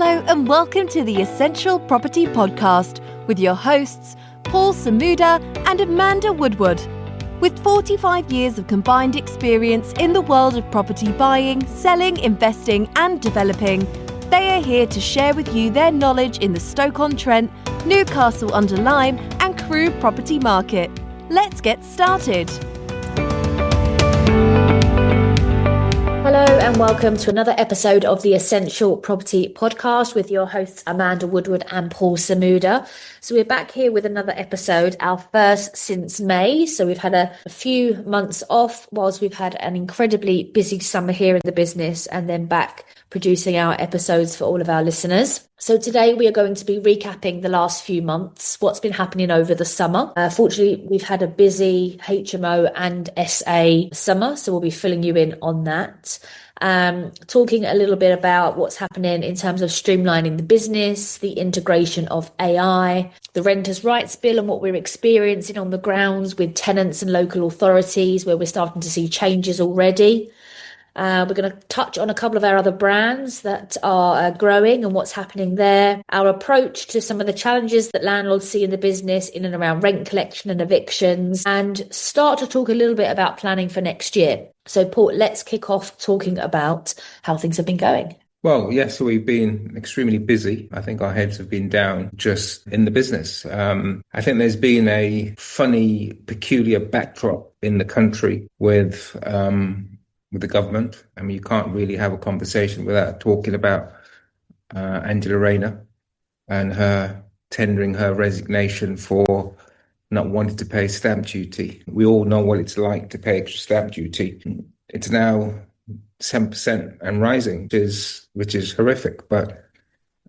Hello and welcome to the Essential Property Podcast with your hosts, Paul Samuda and Amanda Woodward. With 45 years of combined experience in the world of property buying, selling, investing and developing, they are here to share with you their knowledge in the Stoke-on-Trent, Newcastle-under-Lyme and Crewe property market. Let's get started. Hello and welcome to another episode of the Essential Property Podcast with your hosts Amanda Woodward and Paul Samuda. So we're back here with another episode, our first since May. So we've had a few months off whilst we've had an incredibly busy summer here in the business and then back producing our episodes for all of our listeners. So today we are going to be recapping the last few months, what's been happening over the summer. Fortunately, we've had a busy HMO and SA summer, so we'll be filling you in on that. Talking a little bit about what's happening in terms of streamlining the business, the integration of AI, the renters' rights bill and what we're experiencing on the grounds with tenants and local authorities where we're starting to see changes already. We're going to touch on a couple of our other brands that are growing and what's happening there, our approach to some of the challenges that landlords see in the business in and around rent collection and evictions, and start to talk a little bit about planning for next year. So Paul, let's kick off talking about how things have been going. Well, yes, we've been extremely busy. I think our heads have been down just in the business. I think there's been a funny, peculiar backdrop in the country with the government. I mean, you can't really have a conversation without talking about Angela Rayner and her tendering her resignation for not wanting to pay stamp duty. We all know what it's like to pay extra stamp duty. It's now 10% and rising, which is horrific, but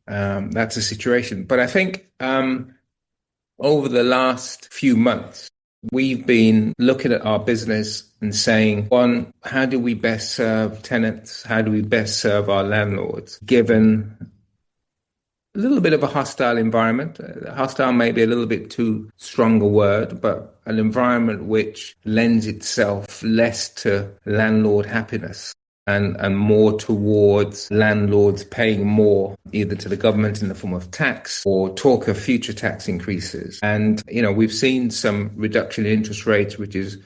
that's the situation. But I think over the last few months, we've been looking at our business and saying, one, how do we best serve tenants? How do we best serve our landlords, given a little bit of a hostile environment? Hostile may be a little bit too strong a word, but an environment which lends itself less to landlord happiness and more towards landlords paying more either to the government in the form of tax or talk of future tax increases. And, we've seen some reduction in interest rates, which is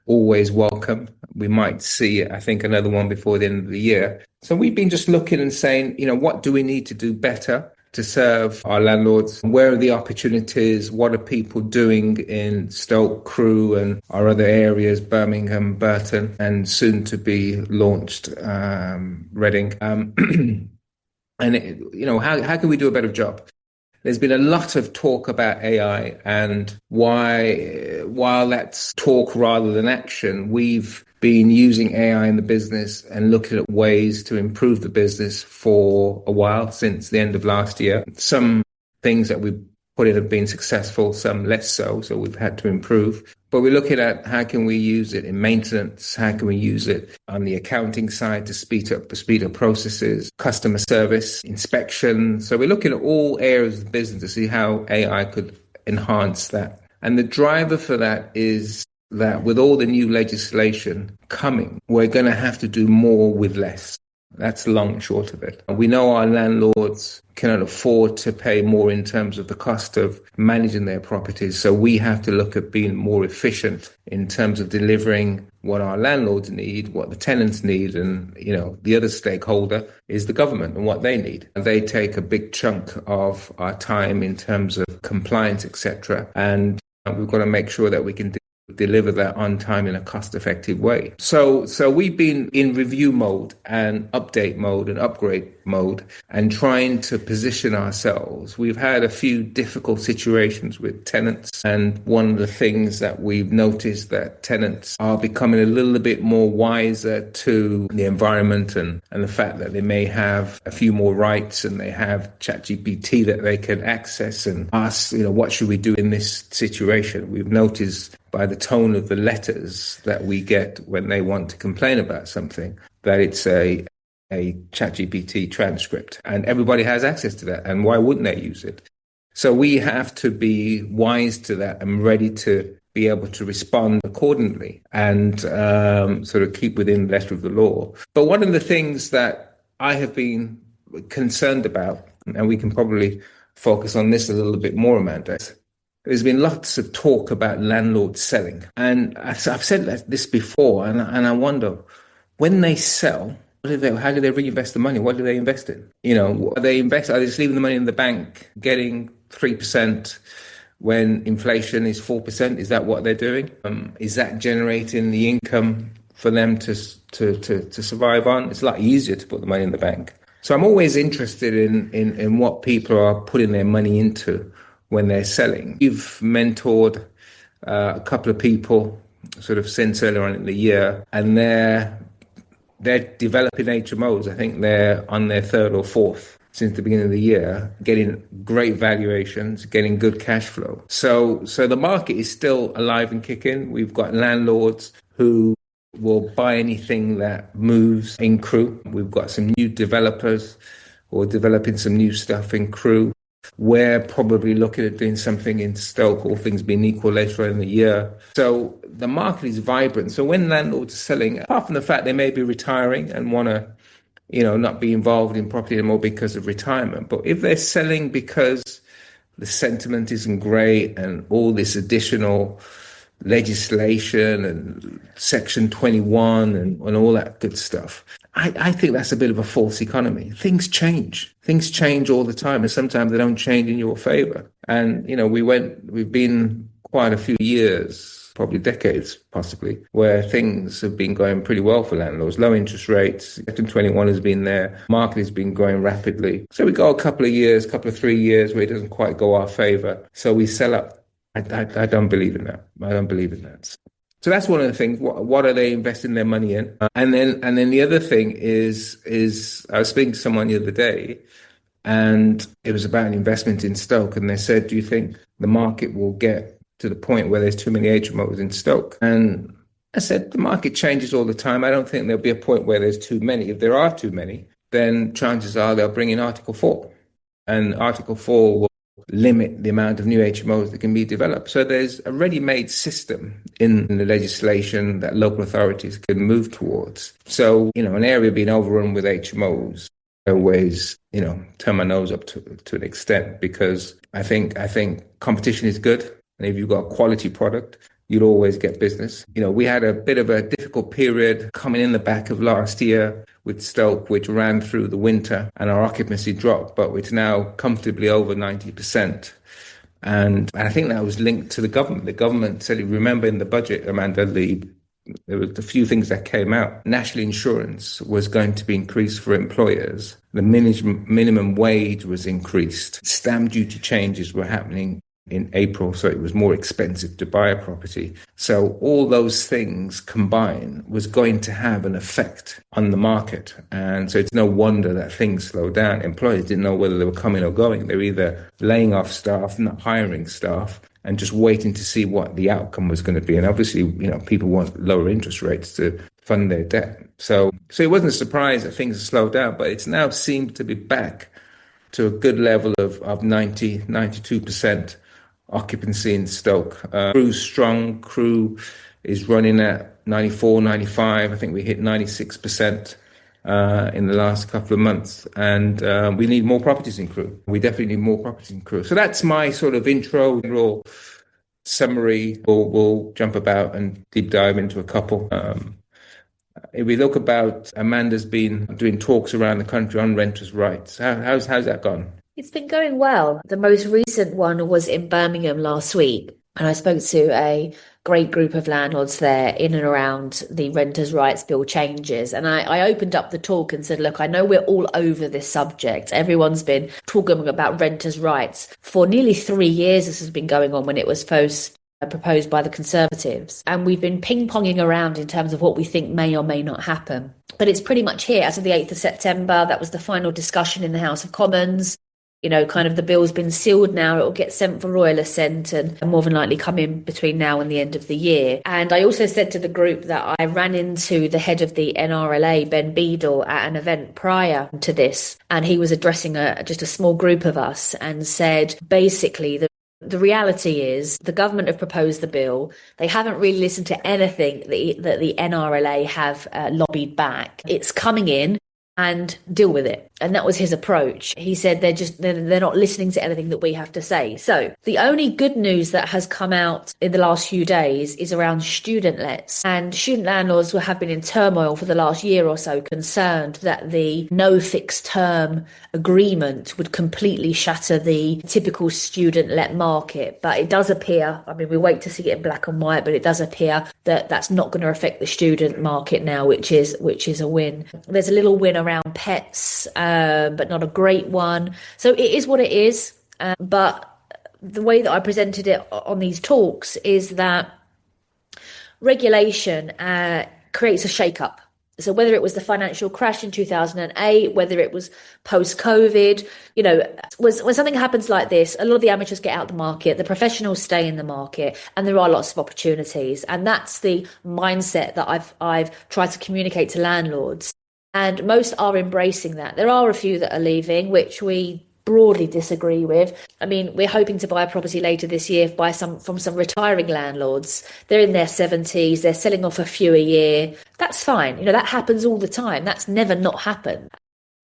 always welcome. We might see, I think, another one before the end of the year. So we've been just looking and saying, what do we need to do better to serve our landlords? Where are the opportunities? What are people doing in Stoke, Crewe and our other areas, Birmingham, Burton, and soon to be launched Reading? And, how can we do a better job? There's been a lot of talk about AI and while that's talk rather than action, we've been using AI in the business and looking at ways to improve the business for a while, since the end of last year. Some things that we've put in have been successful, some less so we've had to improve. But we're looking at how can we use it in maintenance, how can we use it on the accounting side to speed up processes, customer service, inspection. So we're looking at all areas of the business to see how AI could enhance that. And the driver for that is that with all the new legislation coming, we're going to have to do more with less. That's the long and short of it. We know our landlords cannot afford to pay more in terms of the cost of managing their properties. So we have to look at being more efficient in terms of delivering what our landlords need, what the tenants need. And, the other stakeholder is the government and what they need. They take a big chunk of our time in terms of compliance, etc. And we've got to make sure that we can deliver that on time in a cost-effective way. So we've been in review mode and update mode and upgrade mode and trying to position ourselves. We've had a few difficult situations with tenants, and one of the things that we've noticed that tenants are becoming a little bit more wiser to the environment and the fact that they may have a few more rights and they have ChatGPT that they can access and ask, what should we do in this situation? We've noticed by the tone of the letters that we get when they want to complain about something, that it's a ChatGPT transcript, and everybody has access to that. And why wouldn't they use it? So we have to be wise to that and ready to be able to respond accordingly and sort of keep within the letter of the law. But one of the things that I have been concerned about And we can probably focus on this a little bit more, Amanda. There's been lots of talk about landlords selling. And I've said this before, and I wonder, when they sell, how do they reinvest the money? What do they invest in? Are they just leaving the money in the bank, getting 3% when inflation is 4%? Is that what they're doing? Is that generating the income for them to survive on? It's a lot easier to put the money in the bank. So I'm always interested in what people are putting their money into when they're selling. You've mentored a couple of people sort of since earlier on in the year, and they're developing HMOs. I think they're on their third or fourth since the beginning of the year, getting great valuations, getting good cash flow. So the market is still alive and kicking. We've got landlords who will buy anything that moves in Crewe. We've got some new developers who are developing some new stuff in Crewe. We're probably looking at doing something in Stoke, all things being equal, later in the year. So the market is vibrant. So when landlords are selling, apart from the fact they may be retiring and want to, not be involved in property anymore because of retirement, but if they're selling because the sentiment isn't great and all this additional legislation and Section 21 and all that good stuff, I think that's a bit of a false economy. Things change. Things change all the time, and sometimes they don't change in your favor. And, we've been quite a few years, probably decades possibly, where things have been going pretty well for landlords. Low interest rates, Section 21 has been there, market has been growing rapidly. So we go a couple of 3 years where it doesn't quite go our favor. So we sell up. I don't believe in that. I don't believe in that. So that's one of the things. What are they investing their money in? And then the other thing is I was speaking to someone the other day, and it was about an investment in Stoke, and they said, "Do you think the market will get to the point where there's too many HMOs in Stoke?" And I said, the market changes all the time. I don't think there'll be a point where there's too many. If there are too many, then chances are they'll bring in Article 4, and Article 4 will limit the amount of new HMOs that can be developed. So there's a ready-made system in the legislation that local authorities can move towards. So, an area being overrun with HMOs, I always, turn my nose up to an extent, because I think competition is good. And if you've got a quality product, you'll always get business. We had a bit of a difficult period coming in the back of last year with Stoke, which ran through the winter, and our occupancy dropped, but it's now comfortably over 90%. And I think that was linked to the government. The government said, remember in the budget, Amanda, there were a few things that came out. National insurance was going to be increased for employers. The minimum wage was increased. Stamp duty changes were happening in April, so it was more expensive to buy a property. So all those things combined was going to have an effect on the market. And so it's no wonder that things slowed down. Employers didn't know whether they were coming or going. They were either laying off staff, not hiring staff, and just waiting to see what the outcome was going to be. And obviously, people want lower interest rates to fund their debt. So it wasn't a surprise that things have slowed down, but it's now seemed to be back to a good level of 90, 92% occupancy in Stoke. Crewe's strong. Crewe is running at 94, 95. I think we hit 96% in the last couple of months. And we need more properties in Crewe. We definitely need more properties in Crewe. So that's my sort of intro summary. We'll jump about and deep dive into a couple. If we look about, Amanda's been doing talks around the country on renters' rights. How's that gone? It's been going well. The most recent one was in Birmingham last week, and I spoke to a great group of landlords there in and around the Renters' Rights Bill changes. And I opened up the talk and said, look, I know we're all over this subject. Everyone's been talking about renters' rights for nearly 3 years. This has been going on when it was first proposed by the Conservatives. And we've been ping-ponging around in terms of what we think may or may not happen. But it's pretty much here. As of the 8th of September, that was the final discussion in the House of Commons. Kind of the bill's been sealed now. It will get sent for royal assent and more than likely come in between now and the end of the year. And I also said to the group that I ran into the head of the NRLA, Ben Beadle, at an event prior to this. And he was addressing just a small group of us and said, basically, the reality is the government have proposed the bill. They haven't really listened to anything that the NRLA have lobbied back. It's coming in. And deal with it. And that was his approach. He said they're not listening to anything that we have to say. So the only good news that has come out in the last few days is around student lets. And student landlords have been in turmoil for the last year or so, concerned that the no fixed term agreement would completely shatter the typical student let market. But it does appear, I mean, we wait to see it in black and white, but it does appear that that's not going to affect the student market now, which is a win. There's a little win around pets, but not a great one. So it is what it is. But the way that I presented it on these talks is that regulation creates a shake-up. So whether it was the financial crash in 2008, whether it was post-COVID, when something happens like this, a lot of the amateurs get out the market, the professionals stay in the market, and there are lots of opportunities. And that's the mindset that I've tried to communicate to landlords. And most are embracing that. There are a few that are leaving, which we broadly disagree with. I mean, we're hoping to buy a property later this year from some retiring landlords. They're in their 70s, they're selling off a few a year. That's fine. That happens all the time. That's never not happened.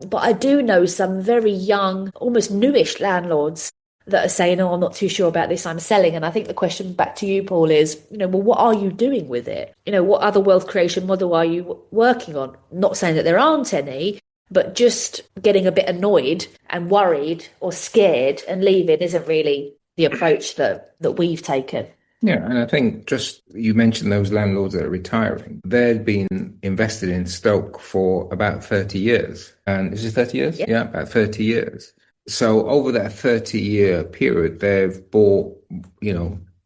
But I do know some very young, almost newish landlords that are saying, oh, I'm not too sure about this, I'm selling. And I think the question back to you, Paul, is, well, what are you doing with it? What other wealth creation model are you working on? Not saying that there aren't any, but just getting a bit annoyed and worried or scared and leaving isn't really the approach that we've taken. Yeah, and I think just you mentioned those landlords that are retiring. They've been invested in Stoke for about 30 years. And is it 30 years? Yep. Yeah, about 30 years. So over that 30-year period, they've bought,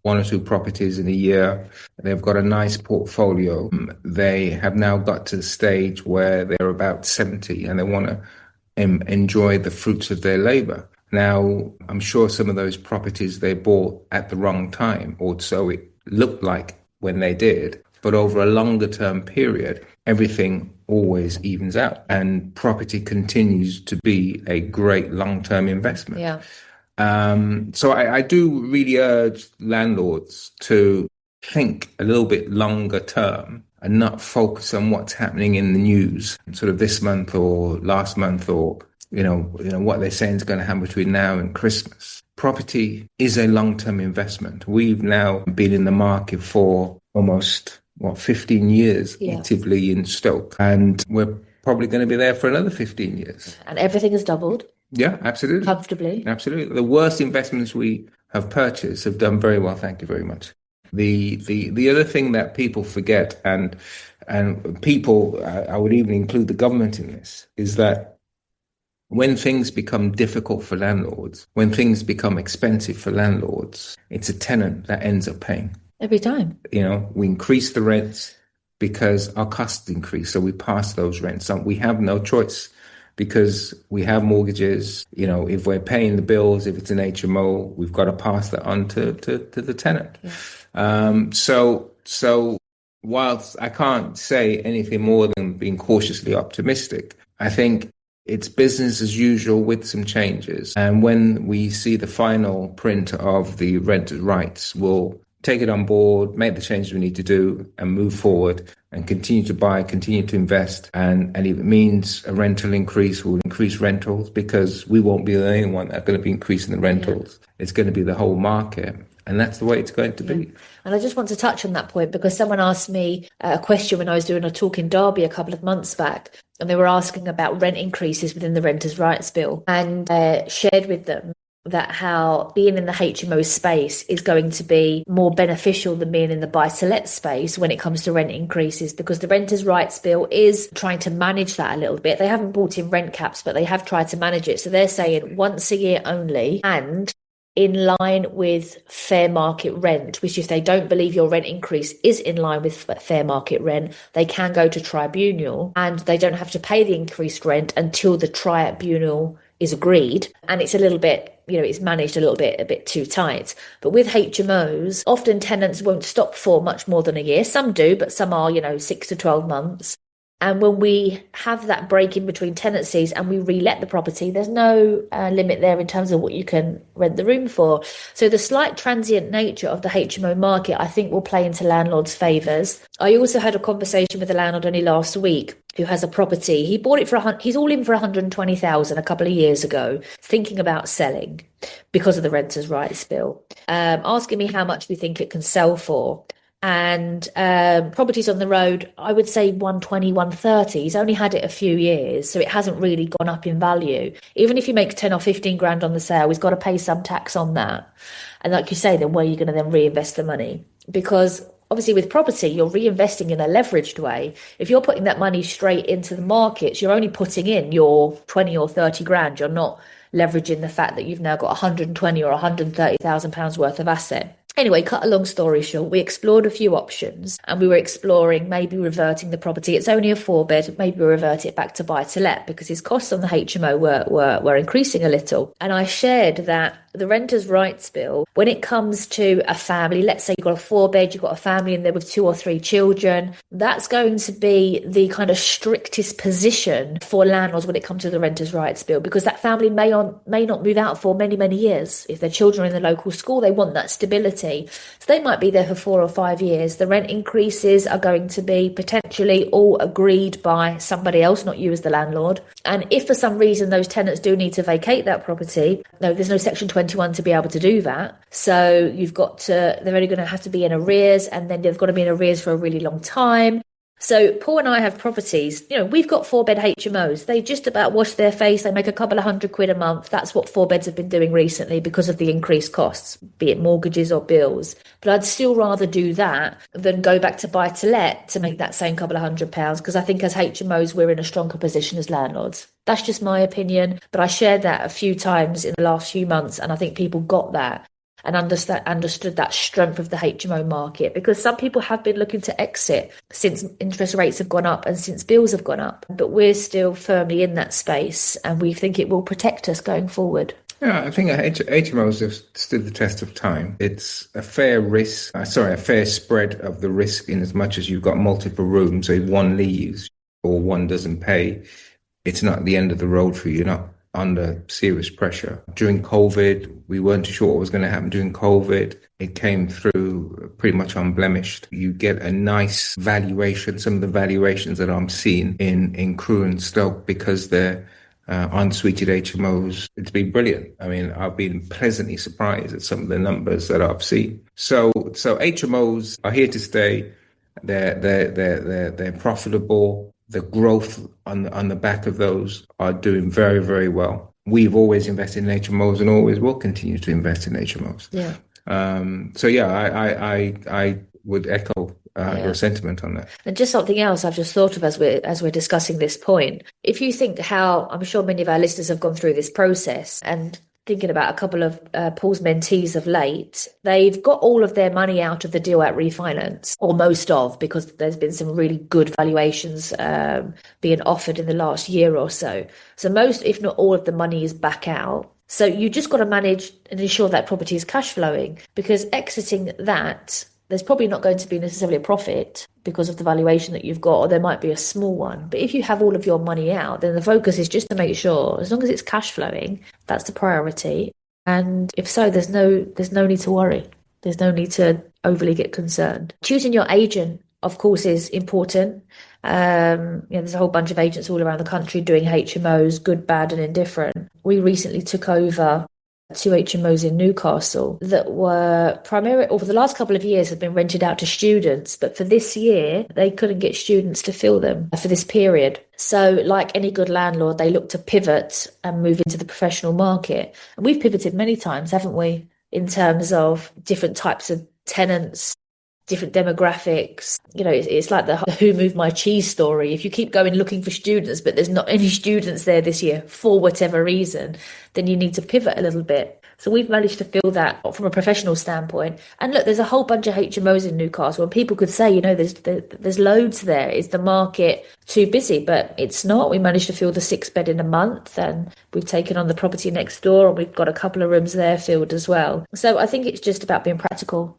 one or two properties in a year. They've got a nice portfolio. They have now got to the stage where they're about 70 and they want to enjoy the fruits of their labor. Now, I'm sure some of those properties they bought at the wrong time, or so it looked like when they did. But over a longer term period, everything always evens out and property continues to be a great long-term investment. Yeah. So I do really urge landlords to think a little bit longer term and not focus on what's happening in the news sort of this month or last month or, what they're saying is going to happen between now and Christmas. Property is a long-term investment. We've now been in the market for almost 15 years actively in Stoke, and we're probably going to be there for another 15 years. And everything has doubled. Yeah, absolutely. Comfortably. Absolutely. The worst investments we have purchased have done very well. Thank you very much. The other thing that people forget, and people, I would even include the government in this, is that when things become difficult for landlords, when things become expensive for landlords, it's a tenant that ends up paying. Every time. We increase the rents because our costs increase. So we pass those rents on. We have no choice because we have mortgages. If we're paying the bills, if it's an HMO, we've got to pass that on to the tenant. Yeah. So whilst I can't say anything more than being cautiously optimistic, I think it's business as usual with some changes. And when we see the final print of the renters' rights, we'll take it on board, make the changes we need to do and move forward and continue to buy, continue to invest. And if it means a rental increase, we'll increase rentals because we won't be the only one that's going to be increasing the rentals. Yeah. It's going to be the whole market. And that's the way it's going to be. And I just want to touch on that point because someone asked me a question when I was doing a talk in Derby a couple of months back, and they were asking about rent increases within the Renters' Rights Bill, and shared with them that how being in the HMO space is going to be more beneficial than being in the buy-to-let space when it comes to rent increases, because the Renters' Rights Bill is trying to manage that a little bit. They haven't brought in rent caps, but they have tried to manage it. So they're saying once a year only, and in line with fair market rent, which if they don't believe your rent increase is in line with fair market rent, they can go to tribunal and they don't have to pay the increased rent until the tribunal is agreed. And it's a little bit, it's managed a bit too tight. But with HMOs, often tenants won't stop for much more than a year. Some do, but some are, 6 to 12 months. And when we have that break in between tenancies and we re-let the property, there's no limit there in terms of what you can rent the room for. So the slight transient nature of the HMO market, I think, will play into landlords' favours. I also had a conversation with a landlord only last week who has a property. He bought it he's all in for 120,000 a couple of years ago, thinking about selling because of the Renters' Rights Bill, asking me how much we think it can sell for. And properties on the road, I would say 120, 130. He's only had it a few years, so it hasn't really gone up in value. Even if you make 10 or 15 grand on the sale, he's got to pay some tax on that. And like you say, then where are you going to then reinvest the money? Because obviously with property, you're reinvesting in a leveraged way. If you're putting that money straight into the markets, you're only putting in your 20 or 30 grand. You're not leveraging the fact that you've now got 120 or 130,000 pounds worth of asset. Anyway, cut a long story short, we explored a few options and we were exploring maybe reverting the property. It's only a 4-bed, maybe we revert it back to buy to let because his costs on the HMO were increasing a little. And I shared that the Renters' Rights Bill, when it comes to a family, let's say you've got a 4-bed, you've got a family in there with 2 or 3 children, that's going to be the kind of strictest position for landlords when it comes to the Renters' Rights Bill, because that family may not move out for many, many years. If their children are in the local school, they want that stability. So they might be there for 4 or 5 years. The rent increases are going to be potentially all agreed by somebody else, not you as the landlord. And if for some reason those tenants do need to vacate that property, no, there's no Section 21 to be able to do that. So they're only going to have to be in arrears, and then they've got to be in arrears for a really long time. So Paul and I have properties, we've got 4-bed HMOs. They just about wash their face. They make a couple of £100 a month. That's what 4-beds have been doing recently because of the increased costs, be it mortgages or bills. But I'd still rather do that than go back to buy to let to make that same couple of £100, because I think as HMOs, we're in a stronger position as landlords. That's just my opinion. But I shared that a few times in the last few months, and I think people got that and understood that strength of the HMO market, because some people have been looking to exit since interest rates have gone up and since bills have gone up. But we're still firmly in that space, and we think it will protect us going forward. Yeah, I think HMOs have stood the test of time. It's a fair spread of the risk, in as much as you've got multiple rooms. So if one leaves or one doesn't pay, it's not the end of the road for you. You're not under serious pressure. During COVID, we weren't too sure what was going to happen during COVID. It came through pretty much unblemished. You get a nice valuation, some of the valuations that I'm seeing in Crewe and Stoke, because they're unsuited HMOs. It's been brilliant. I mean, I've been pleasantly surprised at some of the numbers that I've seen. So HMOs are here to stay. They're profitable. The growth on the back of those are doing very, very well. We've always invested in HMOs and always will continue to invest in HMOs. Yeah. I would echo your sentiment on that. And just something else I've just thought of as we're discussing this point. If you think how, I'm sure many of our listeners have gone through this process, and thinking about a couple of Paul's mentees of late, they've got all of their money out of the deal at refinance, or most of, because there's been some really good valuations being offered in the last year or so. So most, if not all, of the money is back out. So you just got to manage and ensure that property is cash flowing, because exiting that, there's probably not going to be necessarily a profit because of the valuation that you've got, or there might be a small one. But if you have all of your money out, then the focus is just to make sure, as long as it's cash flowing, that's the priority. And if so, there's no need to worry. There's no need to overly get concerned. Choosing your agent, of course, is important. There's a whole bunch of agents all around the country doing HMOs, good, bad, and indifferent. We recently took over 2 HMOs in Newcastle that were primarily, over the last couple of years, have been rented out to students. But for this year, they couldn't get students to fill them for this period. So like any good landlord, they look to pivot and move into the professional market. And we've pivoted many times, haven't we, in terms of different types of tenants, different demographics. It's like the who moved my cheese story. If you keep going looking for students, but there's not any students there this year for whatever reason, then you need to pivot a little bit. So we've managed to fill that from a professional standpoint. And look, there's a whole bunch of HMOs in Newcastle, and people could say, there's loads there. Is the market too busy? But it's not. We managed to fill the 6-bed in a month, and we've taken on the property next door, and we've got a couple of rooms there filled as well. So I think it's just about being practical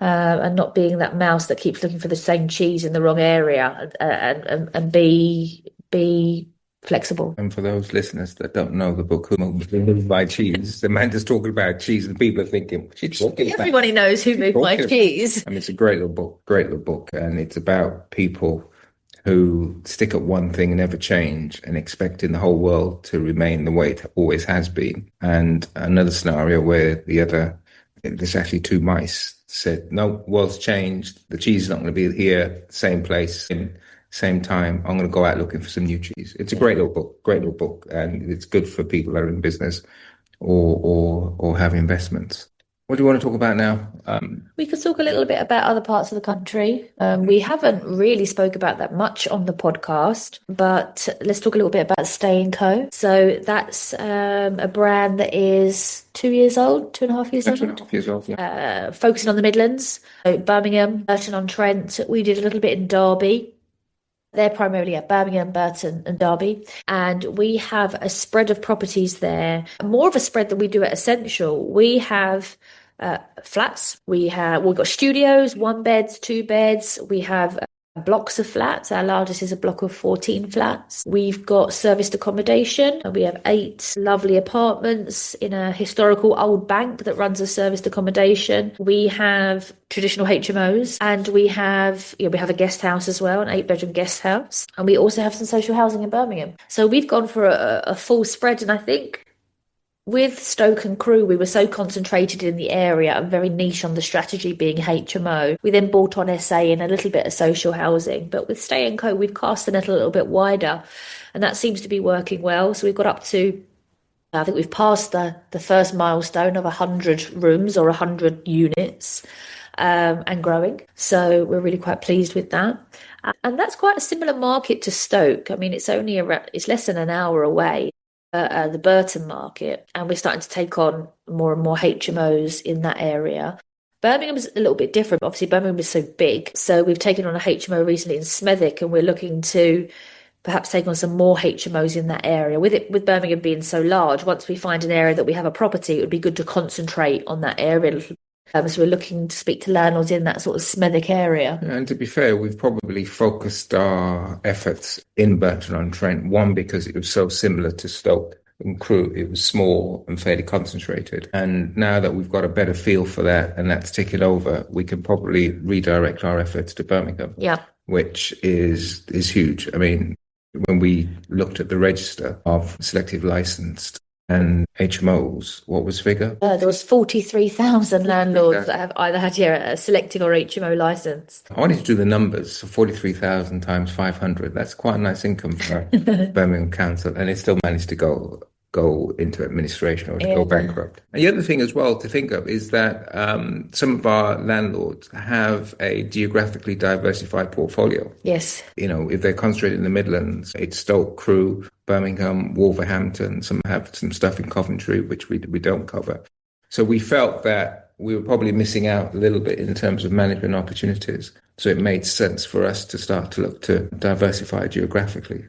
and not being that mouse that keeps looking for the same cheese in the wrong area, and be flexible. And for those listeners that don't know the book, Who Moved My Cheese, Amanda's talking about cheese, and people are thinking, what's she talking about? Everybody knows Who Moved My Cheese. I mean, it's a great little book, and it's about people who stick at one thing and never change and expecting the whole world to remain the way it always has been. And another scenario where there's actually two mice said, no, world's changed. The cheese is not going to be here, same place, same time. I'm going to go out looking for some new cheese. It's a great little book, and it's good for people that are in business or have investments. What do you want to talk about now? We could talk a little bit about other parts of the country. We haven't really spoke about that much on the podcast, but let's talk a little bit about Stay & Co. So that's a brand that is 2 years old, 2.5 years old. 2.5 years old, yeah. Focusing on the Midlands, so Birmingham, Burton-on-Trent. We did a little bit in Derby. They're primarily at Birmingham, Burton and Derby. And we have a spread of properties there, more of a spread than we do at Essential. We have flats. We've got studios, 1 beds, 2 beds. We have blocks of flats. Our largest is a block of 14 flats. We've got serviced accommodation. We have 8 lovely apartments in a historical old bank that runs a serviced accommodation. We have traditional HMOs, and we have a guest house as well, an 8-bedroom guest house. And we also have some social housing in Birmingham. So we've gone for a full spread. And I think with Stoke and Crewe, we were so concentrated in the area and very niche on the strategy being HMO. We then bought on SA and a little bit of social housing. But with Stay & Co, we've cast the net a little bit wider, and that seems to be working well. So we've got up to, I think we've passed the first milestone of 100 rooms or 100 units, and growing. So we're really quite pleased with that. And that's quite a similar market to Stoke. I mean, it's less than an hour away. The Burton market, and we're starting to take on more and more HMOs in that area. Birmingham's a little bit different. Obviously, Birmingham is so big, so we've taken on a HMO recently in Smethwick, and we're looking to perhaps take on some more HMOs in that area. With Birmingham being so large, once we find an area that we have a property, it would be good to concentrate on that area. So we're looking to speak to landlords in that sort of Smethwick area. And to be fair, we've probably focused our efforts in Burton-on-Trent, one, because it was so similar to Stoke and Crewe. It was small and fairly concentrated. And now that we've got a better feel for that and that's taken over, we can probably redirect our efforts to Birmingham, which is huge. I mean, when we looked at the register of selective licensed and HMOs, what was the figure? There was 43,000 landlords that have either had a selective or HMO license. I wanted to do the numbers. So 43,000 times 500. That's quite a nice income for Birmingham Council, and it still managed to go into administration or to go bankrupt. And the other thing as well to think of is that some of our landlords have a geographically diversified portfolio. Yes. If they're concentrated in the Midlands, it's Stoke, Crewe, Birmingham, Wolverhampton. Some have some stuff in Coventry, which we don't cover. So we felt that we were probably missing out a little bit in terms of management opportunities. So it made sense for us to start to look to diversify geographically.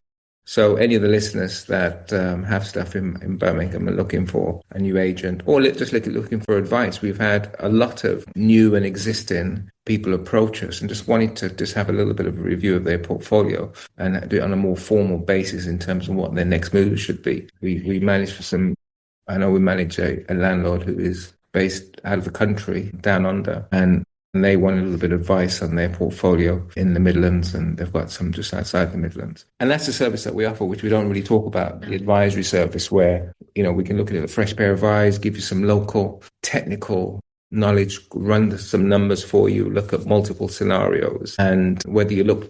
So any of the listeners that have stuff in Birmingham and looking for a new agent or just looking for advice, we've had a lot of new and existing people approach us and just wanting to just have a little bit of a review of their portfolio and do it on a more formal basis in terms of what their next move should be. We manage I know we manage a landlord who is based out of the country, down under, and they want a little bit of advice on their portfolio in the Midlands, and they've got some just outside the Midlands. And that's the service that we offer, which we don't really talk about, the advisory service, where, we can look at a fresh pair of eyes, give you some local technical knowledge, run some numbers for you, look at multiple scenarios. And whether you're looking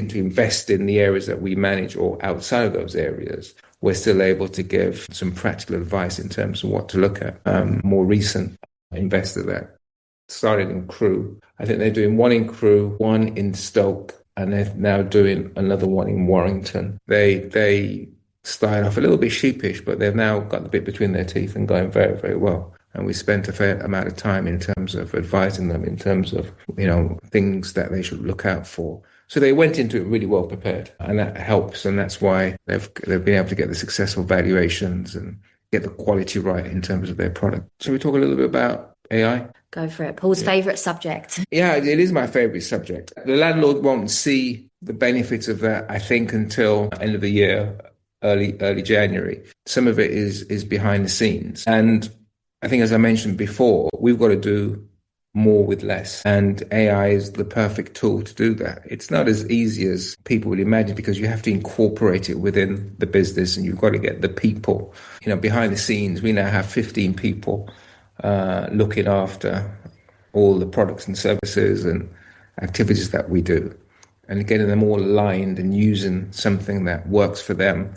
to invest in the areas that we manage or outside of those areas, we're still able to give some practical advice in terms of what to look at. More recent investor that started in Crewe. I think they're doing one in Crewe, one in Stoke, and they're now doing another one in Warrington. They started off a little bit sheepish, but they've now got the bit between their teeth and going very, very well. And we spent a fair amount of time in terms of advising them in terms of, things that they should look out for. So they went into it really well prepared, and that helps. And that's why they've been able to get the successful valuations and get the quality right in terms of their product. So we talk a little bit about AI? Go for it. Paul's favourite subject. Yeah, it is my favorite subject. The landlord won't see the benefits of that, I think, until end of the year, early January. Some of it is behind the scenes. And I think, as I mentioned before, we've got to do more with less. And AI is the perfect tool to do that. It's not as easy as people would imagine because you have to incorporate it within the business and you've got to get the people. Behind the scenes, we now have 15 people looking after all the products and services and activities that we do, and getting them all aligned and using something that works for them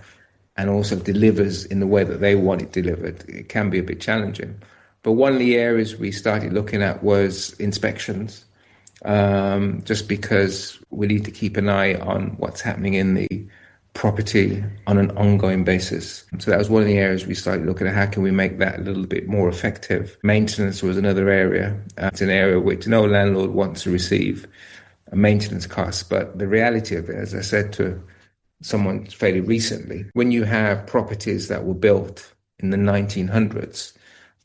and also delivers in the way that they want it delivered. It can be a bit challenging. But one of the areas we started looking at was inspections, just because we need to keep an eye on what's happening in the property on an ongoing basis. So that was one of the areas we started looking at. How can we make that a little bit more effective? Maintenance was another area. It's an area which no landlord wants to receive a maintenance cost. But the reality of it, as I said to someone fairly recently, when you have properties that were built in the 1900s,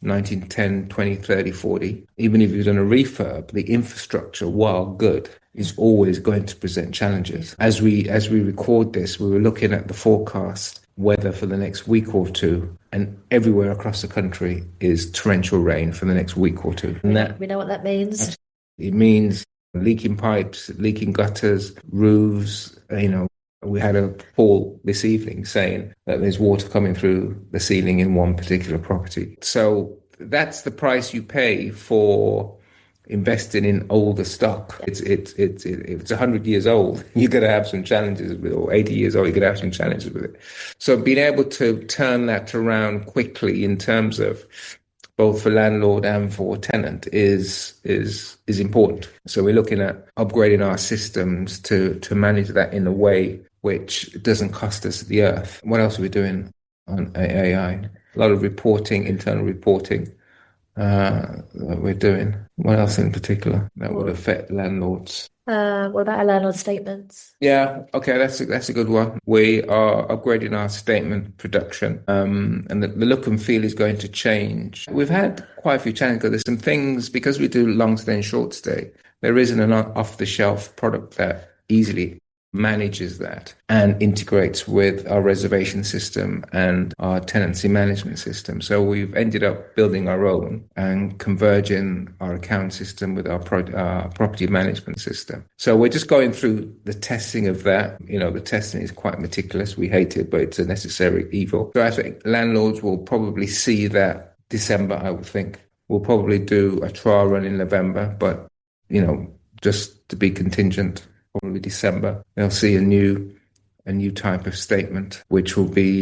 1910, 20, 30, 40, even if you've done a refurb, the infrastructure, while good, is always going to present challenges. As we record this, we were looking at the forecast weather for the next week or two, and everywhere across the country is torrential rain for the next week or two. And we know what that means. It means leaking pipes, leaking gutters, roofs. We had a call this evening saying that there's water coming through the ceiling in one particular property. So that's the price you pay for investing in older stock. If it's 100 years old, you're going to have some challenges with it, or 80 years old, you're going to have some challenges with it. So being able to turn that around quickly in terms of both for landlord and for tenant is important. So we're looking at upgrading our systems to manage that in a way which doesn't cost us the earth. What else are we doing on AI? A lot of reporting, internal reporting that we're doing. What else in particular that would affect landlords? What about our landlord statements? Yeah, okay, that's a good one. We are upgrading our statement production, and the look and feel is going to change. We've had quite a few challenges because there's some things, because we do long stay and short stay, there isn't an off-the-shelf product that easily manages that and integrates with our reservation system and our tenancy management system. So we've ended up building our own and converging our account system with our property management system. So we're just going through the testing of that. The testing is quite meticulous. We hate it, but it's a necessary evil. So I think landlords will probably see that December, I would think. We'll probably do a trial run in November, but, just to be contingent, probably December, they'll see a new type of statement, which will be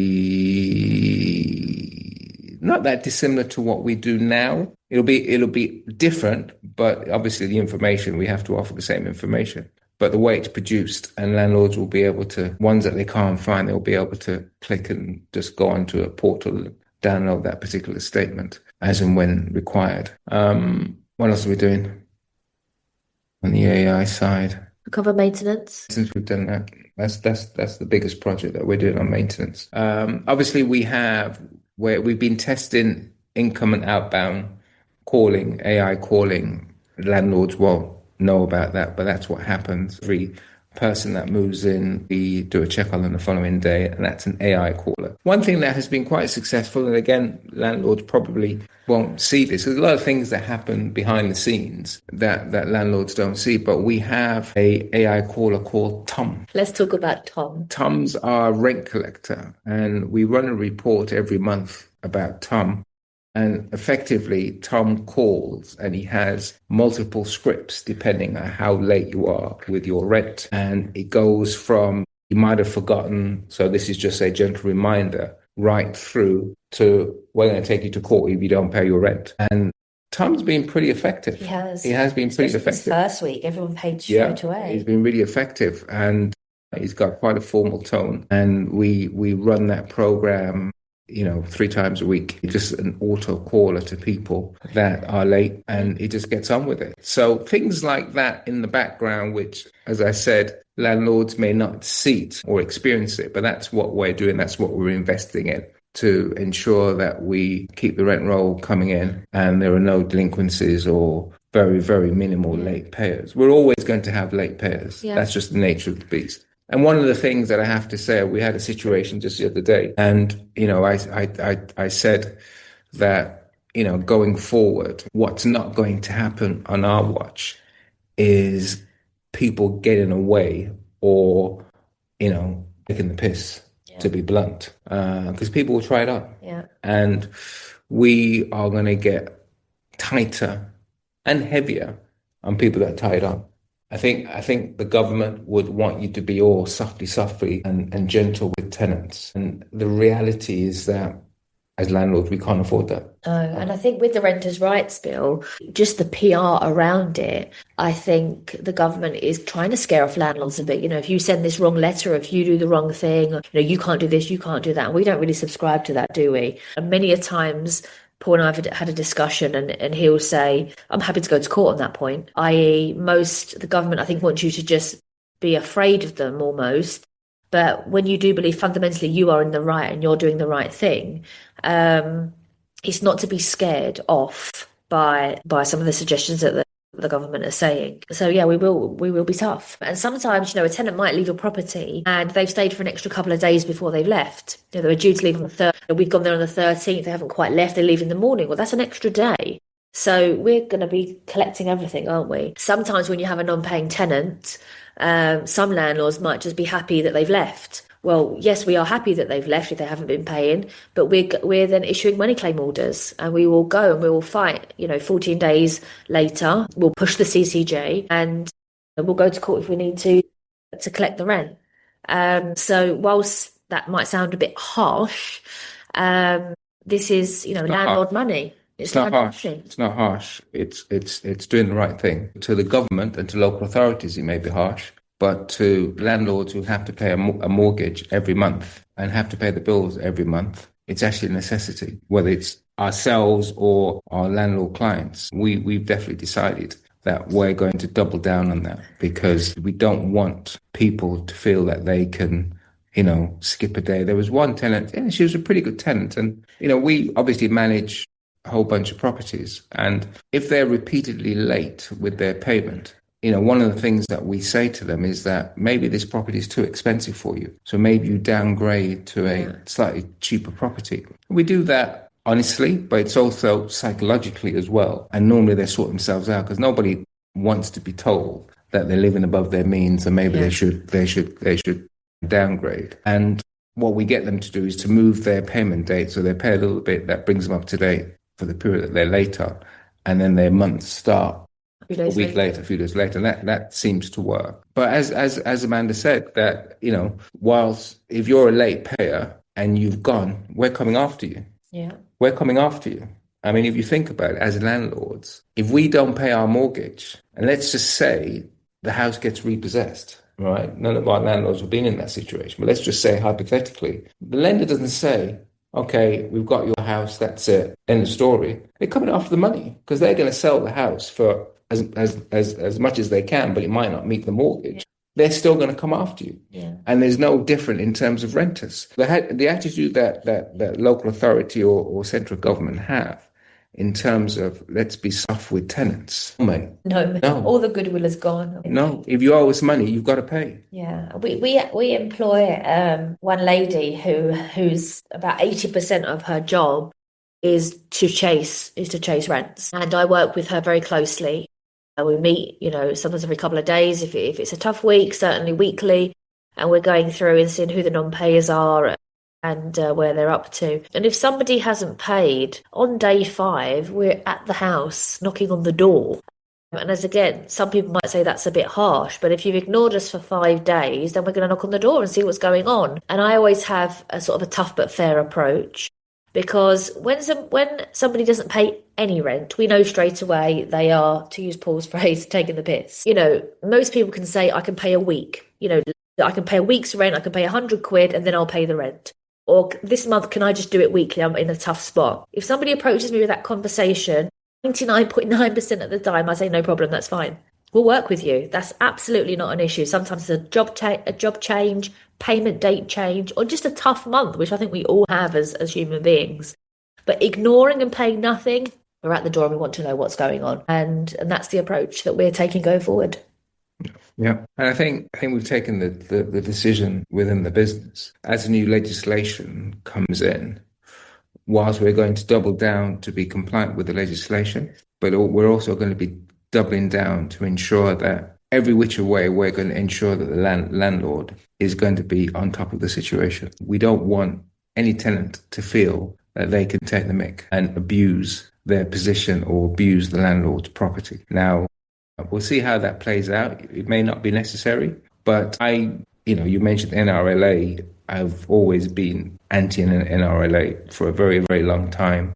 not that dissimilar to what we do now. It'll be different, but obviously the information, we have to offer the same information. But the way it's produced, and landlords will be able to, ones that they can't find, they'll be able to click and just go onto a portal and download that particular statement as and when required. What else are we doing on the AI side? Cover maintenance. Since we've done that, that's the biggest project that we're doing on maintenance. Obviously, we've been testing income and outbound calling, AI calling. Landlords won't know about that, but that's what happens. Every person that moves in, we do a check on the following day, and that's an AI caller. One thing that has been quite successful, and again, landlords probably won't see this. There's a lot of things that happen behind the scenes that landlords don't see, but we have a AI caller called Tom. Let's talk about Tom. Tom's our rent collector, and we run a report every month about Tom. And effectively, Tom calls and he has multiple scripts depending on how late you are with your rent. And it goes from, you might have forgotten, so this is just a gentle reminder, right through to, we're going to take you to court if you don't pay your rent. And Tom's been pretty effective. He has been pretty effective. This first week, everyone paid straight away. He's been really effective, and he's got quite a formal tone. And we run that program 3 times a week. It's just an auto caller to people that are late, and he just gets on with it. So things like that in the background, which, as I said, landlords may not see it or experience it, but that's what we're doing. That's what we're investing in to ensure that we keep the rent roll coming in and there are no delinquencies or very, very minimal late payers. We're always going to have late payers. Yeah. That's just the nature of the beast. And one of the things that I have to say, we had a situation just the other day, and, I said that, going forward, what's not going to happen on our watch is people getting away or, taking the piss, to be blunt, because people will try it out. Yeah. And we are going to get tighter and heavier on people that are tied up. I think the government would want you to be all softly and gentle with tenants. And the reality is that as landlords, we can't afford that. And I think with the Renters' Rights Bill, just the PR around it, I think the government is trying to scare off landlords a bit. If you send this wrong letter, if you do the wrong thing, you can't do this, you can't do that. And we don't really subscribe to that, do we? And many a times, Paul and I have had a discussion and he'll say, I'm happy to go to court on that point, i.e. the government, I think, wants you to just be afraid of them almost. But when you do believe fundamentally you are in the right and you're doing the right thing, it's not to be scared off by some of the suggestions that the government are saying. So yeah, we will be tough. And sometimes, a tenant might leave a property and they've stayed for an extra couple of days before they've left. They were due to leave on the 3rd. We've gone there on the 13th. They haven't quite left. They leave in the morning. Well, that's an extra day. So we're going to be collecting everything, aren't we? Sometimes when you have a non-paying tenant, some landlords might just be happy that they've left. Well, yes, we are happy that they've left if they haven't been paying, but we're then issuing money claim orders and we will go and we will fight. 14 days later, we'll push the CCJ and we'll go to court if we need to collect the rent. So whilst that might sound a bit harsh, this is, landlord money. It's not harsh. It's not harsh. It's doing the right thing. To the government and to local authorities, it may be harsh, but to landlords who have to pay a mortgage every month and have to pay the bills every month, it's actually a necessity. Whether it's ourselves or our landlord clients, we've definitely decided that we're going to double down on that because we don't want people to feel that they can skip a day. There was one tenant, and she was a pretty good tenant, and we obviously manage a whole bunch of properties. And if they're repeatedly late with their payment, one of the things that we say to them is that maybe this property is too expensive for you. So maybe you downgrade to a slightly cheaper property. We do that honestly, but it's also psychologically as well. And normally they sort themselves out because nobody wants to be told that they're living above their means and maybe they should downgrade. And what we get them to do is to move their payment date so they pay a little bit that brings them up to date for the period that they're later, and then their months start a week later, a few days later. And that seems to work. But as Amanda said, that whilst if you're a late payer and you've gone, we're coming after you. Yeah, we're coming after you. I mean, if you think about it, as landlords, if we don't pay our mortgage, and let's just say the house gets repossessed, right? None of our landlords have been in that situation, but let's just say hypothetically, the lender doesn't say, okay, we've got your house, that's it, end of story. They're coming after the money because they're going to sell the house for as much as they can, but it might not meet the mortgage. They're still going to come after you. Yeah. And there's no different in terms of renters. The attitude that local authority or central government have in terms of let's be soft with tenants. Mate. No, all the goodwill is gone. No, if you owe us money, you've got to pay. Yeah, we employ one lady who's about 80% of her job is to chase rents, and I work with her very closely. We meet, sometimes every couple of days if it's a tough week, certainly weekly, and we're going through and seeing who the non-payers are and where they're up to. And if somebody hasn't paid, on day 5, we're at the house knocking on the door. And as again, some people might say that's a bit harsh, but if you've ignored us for 5 days, then we're going to knock on the door and see what's going on. And I always have a sort of a tough but fair approach, because when somebody doesn't pay any rent, we know straight away they are, to use Paul's phrase, taking the piss. Most people can say, I can pay a week. I can pay a week's rent, I can pay 100 quid, and then I'll pay the rent. Or this month, can I just do it weekly? I'm in a tough spot. If somebody approaches me with that conversation, 99.9% of the time, I say, no problem, that's fine. We'll work with you. That's absolutely not an issue. Sometimes it's a job change, payment date change, or just a tough month, which I think we all have as human beings. But ignoring and paying nothing, we're at the door and we want to know what's going on. And that's the approach that we're taking going forward. Yeah. And I think we've taken the decision within the business as new legislation comes in, whilst we're going to double down to be compliant with the legislation, but we're also going to be doubling down to ensure that every which way we're going to ensure that the landlord is going to be on top of the situation. We don't want any tenant to feel that they can take the mick and abuse their position or abuse the landlord's property. Now, we'll see how that plays out. It may not be necessary, but you mentioned NRLA. I've always been anti NRLA for a very, very long time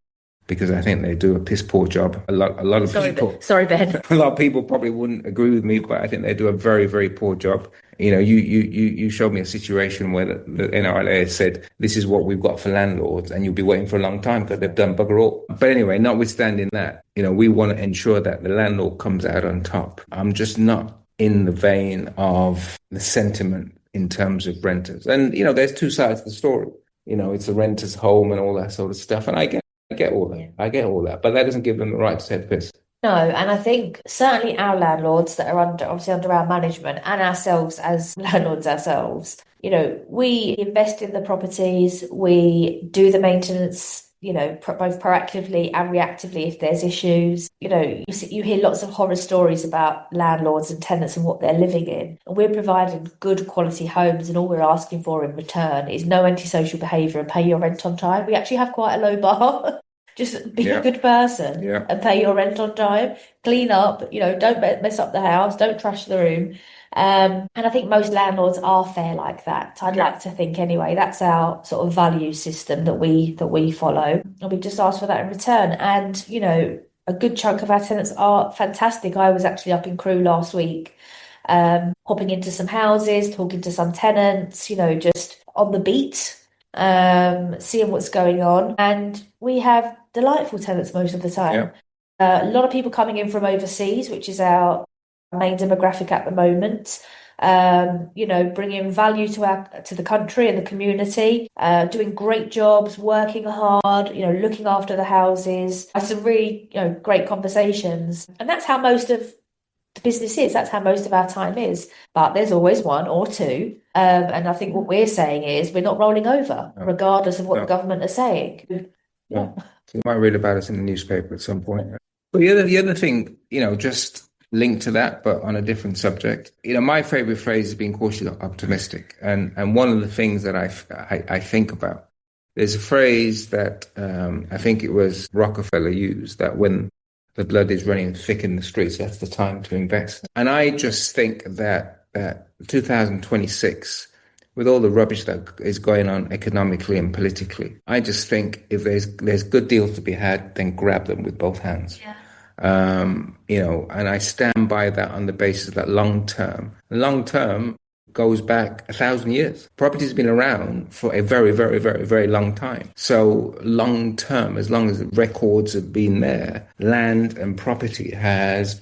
because I think they do a piss poor job. A lot of people. Sorry, Ben. A lot of people probably wouldn't agree with me, but I think they do a very, very poor job. You showed me a situation where the NRLA said, this is what we've got for landlords, and you'll be waiting for a long time because they've done bugger all. But anyway, notwithstanding that, we want to ensure that the landlord comes out on top. I'm just not in the vein of the sentiment in terms of renters. And, there's two sides to the story. It's a renter's home and all that sort of stuff. And I get all that. Yeah. I get all that. But that doesn't give them the right to take the piss. No, and I think certainly our landlords that are obviously under our management, and ourselves as landlords ourselves, we invest in the properties, we do the maintenance, both proactively and reactively if there's issues. You hear lots of horror stories about landlords and tenants and what they're living in. And we're providing good quality homes, and all we're asking for in return is no antisocial behaviour and pay your rent on time. We actually have quite a low bar. Just be a good person and pay your rent on time, clean up, don't mess up the house, don't trash the room. And I think most landlords are fair like that. I'd like to think anyway. That's our sort of value system that we follow. And we just ask for that in return. And, a good chunk of our tenants are fantastic. I was actually up in Crewe last week, popping into some houses, talking to some tenants, just on the beat, seeing what's going on. And we have delightful tenants most of the time. A lot of people coming in from overseas, which is our main demographic at the moment. Bringing value to the country and the community, doing great jobs, working hard, looking after the houses. Some really, great conversations. And that's how most of the business is. That's how most of our time is. But there's always one or two. And I think what we're saying is we're not rolling over, regardless of what the government is saying. Yeah. So you might read about us in the newspaper at some point. But the other thing, just linked to that, but on a different subject. My favorite phrase is being cautiously optimistic. And one of the things that I think about, there's a phrase that I think it was Rockefeller used, that when the blood is running thick in the streets, that's the time to invest. And I just think that 2026, with all the rubbish that is going on economically and politically, I just think if there's good deals to be had, then grab them with both hands. Yeah. And I stand by that on the basis that long term goes back 1,000 years. Property's been around for a very, very, very, very long time. So long term, as long as the records have been there, land and property has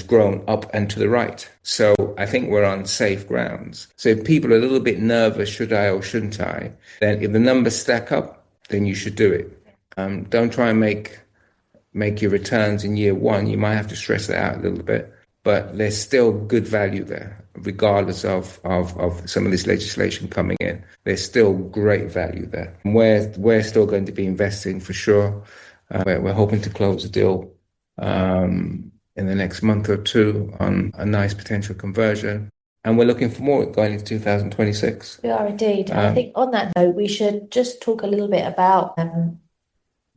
grown up and to the right. So I think we're on safe grounds. So if people are a little bit nervous, should I or shouldn't I, then if the numbers stack up, then you should do it. Don't try and make your returns in year one. You might have to stress that out a little bit, but there's still good value there, regardless of some of this legislation coming in. There's still great value there. And we're still going to be investing for sure. We're hoping to close a deal in the next month or two on a nice potential conversion. And we're looking for more going into 2026. We are indeed. I think on that note, we should just talk a little bit about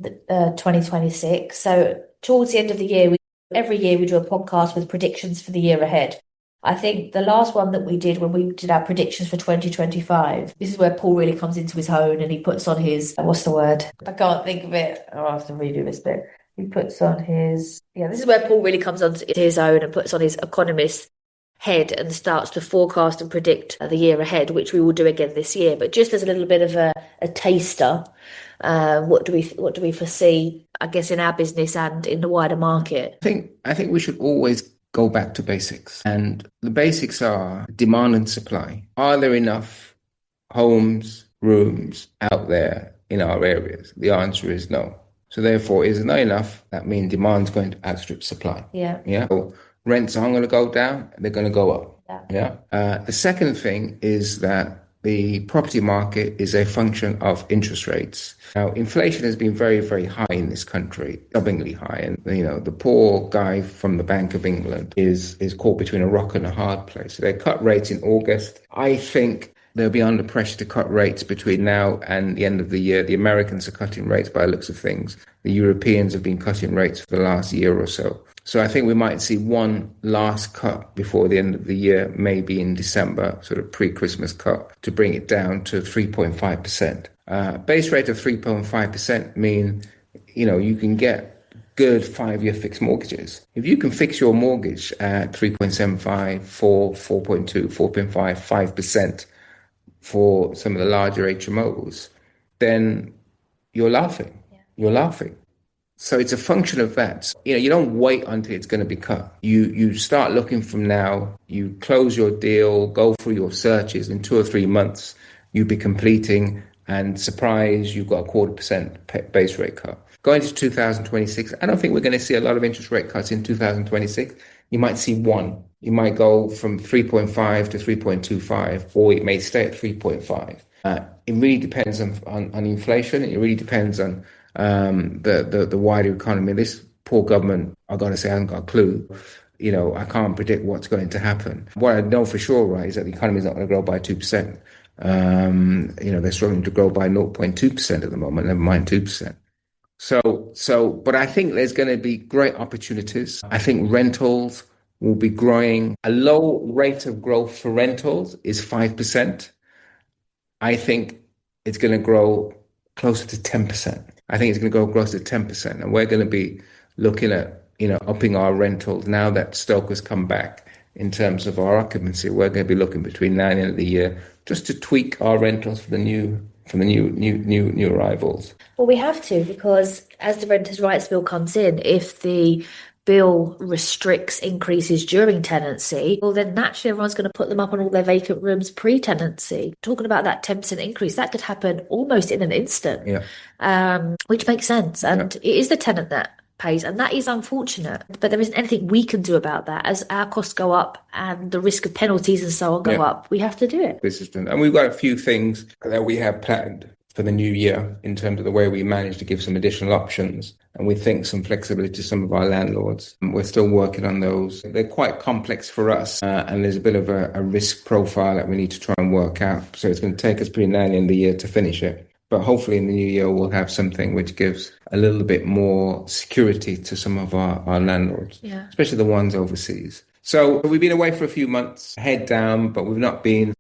2026. So towards the end of the year, every year we do a podcast with predictions for the year ahead. I think the last one that we did when we did our predictions for 2025, this is where Paul really comes into his own and he puts on his, what's the word? I can't think of it. I'll have to redo this bit. He puts on his, this is where Paul really comes onto his own and puts on his economist head and starts to forecast and predict the year ahead, which we will do again this year. But just as a little bit of a taster, what do we foresee, I guess, in our business and in the wider market? I think we should always go back to basics. And the basics are demand and supply. Are there enough homes, rooms out there in our areas? The answer is no. So therefore, is it not enough? That means demand's going to outstrip supply. Yeah. So rents aren't going to go down, they're going to go up. The second thing is that the property market is a function of interest rates. Now, inflation has been very, very high in this country, stubbornly high. And, the poor guy from the Bank of England is caught between a rock and a hard place. So they cut rates in August. I think they'll be under pressure to cut rates between now and the end of the year. The Americans are cutting rates by the looks of things. The Europeans have been cutting rates for the last year or so. So I think we might see one last cut before the end of the year, maybe in December, sort of pre-Christmas cut, to bring it down to 3.5%. Base rate of 3.5% mean, you can get good 5-year fixed mortgages. If you can fix your mortgage at 3.75, 4, 4.2, 4.5, 5% for some of the larger HMOs, then you're laughing. You're laughing. So it's a function of that. You don't wait until it's going to be cut. You start looking from now. You close your deal, go through your searches. In 2 or 3 months, you'll be completing, and surprise, you've got a 0.25% base rate cut. Going to 2026, I don't think we're going to see a lot of interest rate cuts in 2026. You might see one. You might go from 3.5 to 3.25, or it may stay at 3.5. It really depends on inflation. It really depends on the wider economy. This poor government, I've got to say, I haven't got a clue. I can't predict what's going to happen. What I know for sure, right, is that the economy is not going to grow by 2%. They're struggling to grow by 0.2% at the moment, never mind 2%. But I think there's going to be great opportunities. I think rentals will be growing. A low rate of growth for rentals is 5%. I think it's going to grow closer to 10%. I think it's going to go close to 10%. And we're going to be looking at, upping our rentals now that Stoke has come back in terms of our occupancy. We're going to be looking between now and the end of the year just to tweak our rentals for the new arrivals. Well, we have to, because as the Renters' Rights Bill comes in, if the bill restricts increases during tenancy, well, then naturally everyone's going to put them up on all their vacant rooms pre-tenancy. Talking about that 10% increase, that could happen almost in an instant, which makes sense. And it is the tenant that pays, and that is unfortunate. But there isn't anything we can do about that. As our costs go up and the risk of penalties and so on go up, we have to do it. And we've got a few things that we have planned for the new year in terms of the way we manage to give some additional options, and we think some flexibility to some of our landlords. We're still working on those. They're quite complex for us, and there's a bit of a risk profile that we need to try and work out. So it's going to take us pretty nearly in the year to finish it. But hopefully in the new year, we'll have something which gives a little bit more security to some of our landlords, especially the ones overseas. So we've been away for a few months, head down, but we've not been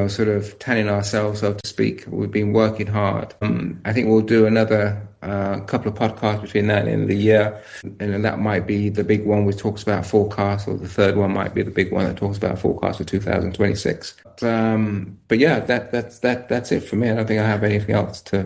sort of tanning ourselves, so to speak. We've been working hard. I think we'll do another couple of podcasts between now and the end of the year. And that might be the big one which talks about forecasts, or the third one might be the big one that talks about forecasts for 2026. But yeah, that's it for me. I don't think I have anything else to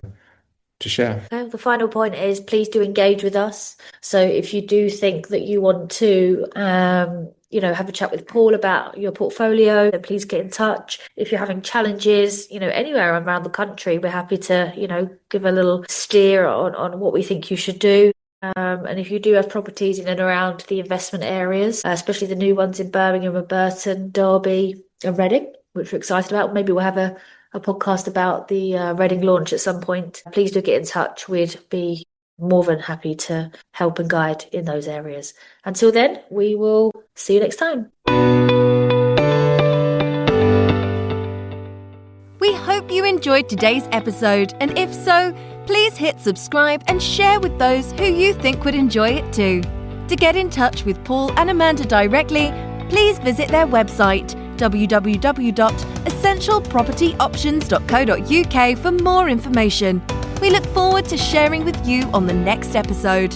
share. Okay, the final point is, please do engage with us. So if you do think that you want to have a chat with Paul about your portfolio, then please get in touch. If you're having challenges, anywhere around the country, we're happy to, give a little steer on what we think you should do. And if you do have properties in and around the investment areas, especially the new ones in Birmingham and Burton, Derby and Reading, which we're excited about, maybe we'll have a podcast about the Reading launch at some point. Please do get in touch. We'd be more than happy to help and guide in those areas. Until then, we will see you next time. We hope you enjoyed today's episode, and if so, please hit subscribe and share with those who you think would enjoy it too. To get in touch with Paul and Amanda directly, please visit their website www.essentialpropertyoptions.co.uk for more information. We look forward to sharing with you on the next episode.